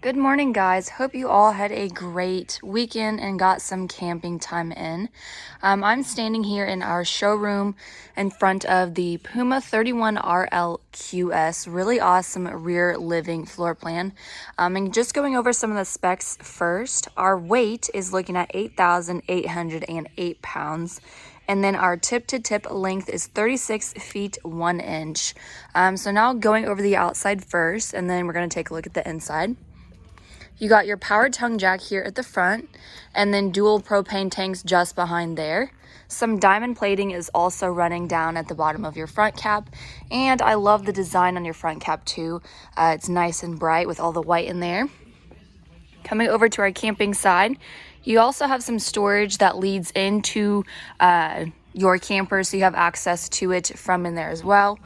Good morning, guys. Hope you all had a great weekend and got some camping time in. I'm standing here in our showroom in front of the Puma 31RLQS, really awesome rear living floor plan. And just going over some of the specs first, our weight is looking at 8,808 pounds. And then our tip-to-tip length is 36 feet 1 inch. So now going over the outside first, and then we're going to take a look at the inside. You got your power tongue jack here at the front, and then dual propane tanks just behind there. Some diamond plating is also running down at the bottom of your front cap, and I love the design on your front cap too. It's nice and bright with all the white in there. Coming over to our camping side, you also have some storage that leads into your camper, so you have access to it from in there as well.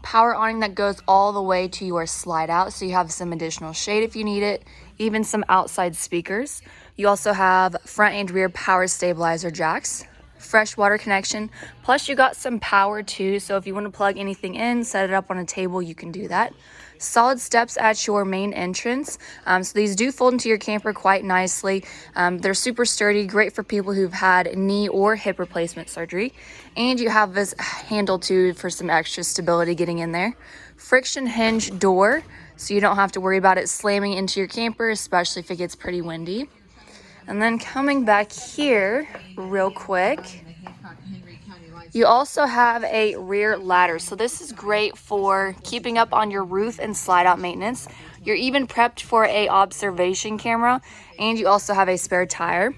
Power awning that goes all the way to your slide out, so you have some additional shade if you need it, even some outside speakers. You also have front and rear power stabilizer jacks, fresh water connection, plus you got some power too, so if you want to plug anything in, set it up on a table, you can do that. Solid steps at your main entrance, so these do fold into your camper quite nicely. They're super sturdy, great for people who've had knee or hip replacement surgery. And you have this handle too for some extra stability getting in there. Friction hinge door, so you don't have to worry about it slamming into your camper, especially if it gets pretty windy. And then coming back here real quick, you also have a rear ladder. So this is great for keeping up on your roof and slide out maintenance. You're even prepped for a observation camera, and you also have a spare tire.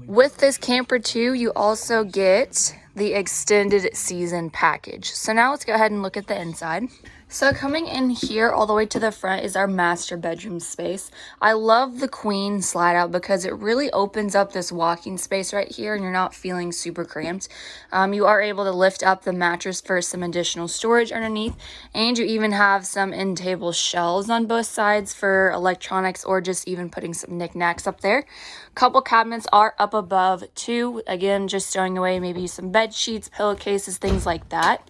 With this camper too, you also get the extended season package. So now let's go ahead and look at the inside. So coming in here all the way to the front is our master bedroom space. I love the queen slide out because it really opens up this walking space right here and you're not feeling super cramped. You are able to lift up the mattress for some additional storage underneath, and you even have some in-table shelves on both sides for electronics or just even putting some knickknacks up there. Couple cabinets are up above too, again just stowing away maybe some bed sheets, pillowcases, things like that.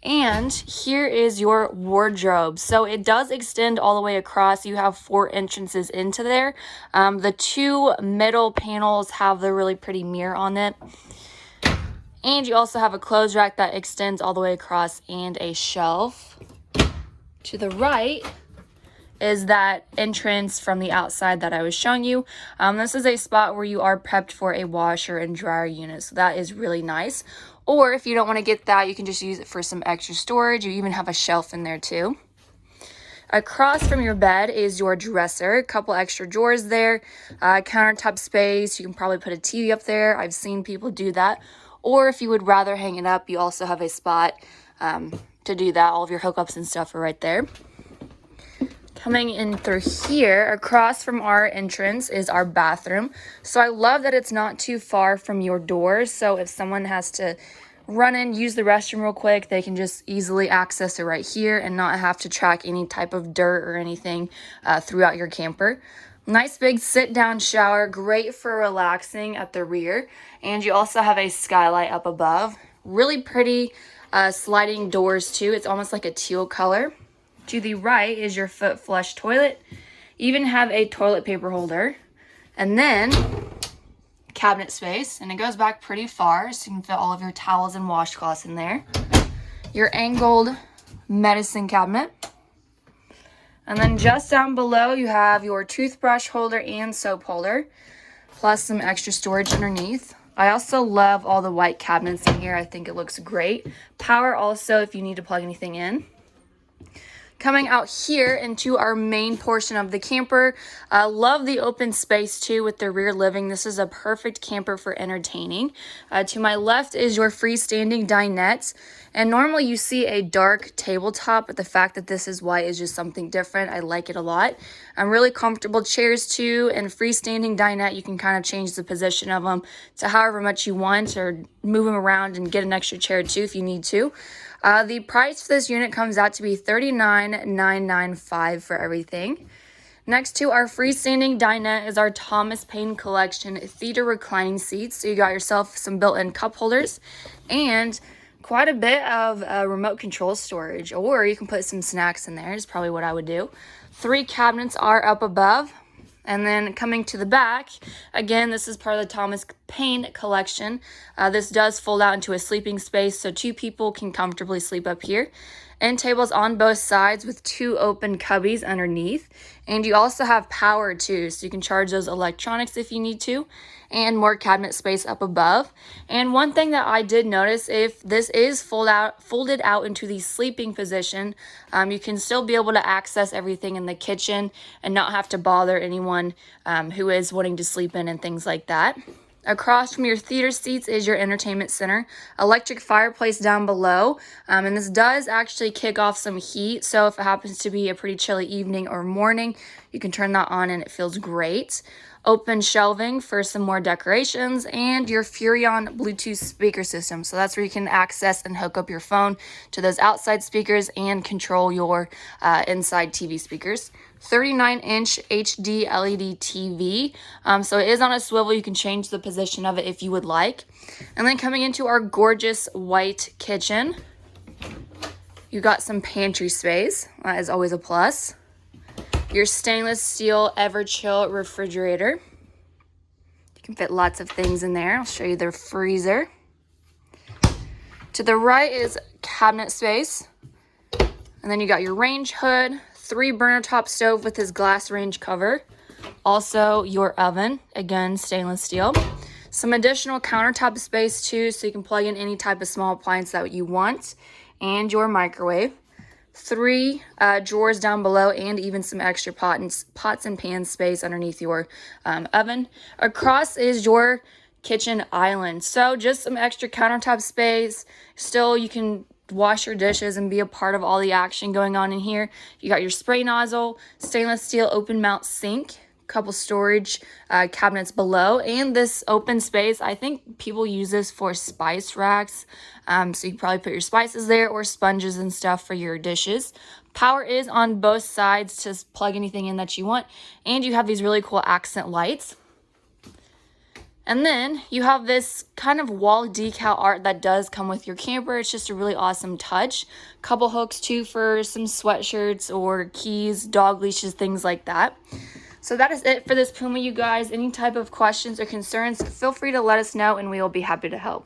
And here is your wardrobe. So it does extend all the way across. You have 4 entrances into there. The 2 middle panels have the really pretty mirror on it. And you also have a clothes rack that extends all the way across and a shelf. To the right is that entrance from the outside that I was showing you. This is a spot where you are prepped for a washer and dryer unit, so that is really nice. Or if you don't want to get that, you can just use it for some extra storage. You even have a shelf in there too. Across from your bed is your dresser, a couple extra drawers there, countertop space. You can probably put a TV up there. I've seen people do that. Or if you would rather hang it up, you also have a spot to do that. All of your hookups and stuff are right there. Coming in through here, across from our entrance is our bathroom. So I love that it's not too far from your doors. So if someone has to run in, use the restroom real quick, they can just easily access it right here and not have to track any type of dirt or anything throughout your camper. Nice big sit-down shower, great for relaxing at the rear. And you also have a skylight up above. Really pretty sliding doors too. It's almost like a teal color. To the right is your foot flush toilet. Even have a toilet paper holder. And then cabinet space. And it goes back pretty far, so you can fit all of your towels and washcloths in there. Your angled medicine cabinet. And then just down below you have your toothbrush holder and soap holder, plus some extra storage underneath. I also love all the white cabinets in here. I think it looks great. Power also if you need to plug anything in. Coming out here into our main portion of the camper, love the open space too with the rear living. This is a perfect camper for entertaining. To my left is your freestanding dinette, and normally you see a dark tabletop, but the fact that this is white is just something different. I like it a lot. Really comfortable chairs too, and freestanding dinette, you can kind of change the position of them to however much you want or move them around and get an extra chair too if you need to. The price for this unit comes out to be $39,995 for everything. Next to our freestanding dinette is our Thomas Paine Collection theater reclining seats. So you got yourself some built-in cup holders and quite a bit of remote control storage, or you can put some snacks in there is probably what I would do. 3 cabinets are up above. And then coming to the back, again, this is part of the Thomas Paine collection. This does fold out into a sleeping space, so 2 people can comfortably sleep up here. End tables on both sides with 2 open cubbies underneath. And you also have power too, so you can charge those electronics if you need to. And more cabinet space up above. And one thing that I did notice, if this is folded out into the sleeping position, you can still be able to access everything in the kitchen and not have to bother anyone who is wanting to sleep in and things like that. Across from your theater seats is your entertainment center. Electric fireplace down below. And this does actually kick off some heat. So if it happens to be a pretty chilly evening or morning, you can turn that on and it feels great. Open shelving for some more decorations, and your Furrion Bluetooth speaker system. So that's where you can access and hook up your phone to those outside speakers and control your inside TV speakers. 39-inch HD LED TV. So it is on a swivel. You can change the position of it if you would like. And then coming into our gorgeous white kitchen, you got some pantry space. That is always a plus. Your stainless steel Everchill refrigerator. You can fit lots of things in there. I'll show you their freezer. To the right is cabinet space. And then you got your range hood, 3 burner top stove with this glass range cover. Also your oven, again, stainless steel. Some additional countertop space too, so you can plug in any type of small appliance that you want. And your microwave. 3 drawers down below, and even some extra pots and pan space underneath your oven. Across is your kitchen island. So just some extra countertop space. Still, you can wash your dishes and be a part of all the action going on in here. You got your spray nozzle, stainless steel open mount sink, couple storage cabinets below, and this open space. I think people use this for spice racks, so you can probably put your spices there or sponges and stuff for your dishes. Power is on both sides to plug anything in that you want, and you have these really cool accent lights. And then you have this kind of wall decal art that does come with your camper. It's just a really awesome touch. Couple hooks too for some sweatshirts or keys, dog leashes, things like that. So that is it for this Puma, you guys. Any type of questions or concerns, feel free to let us know and we will be happy to help.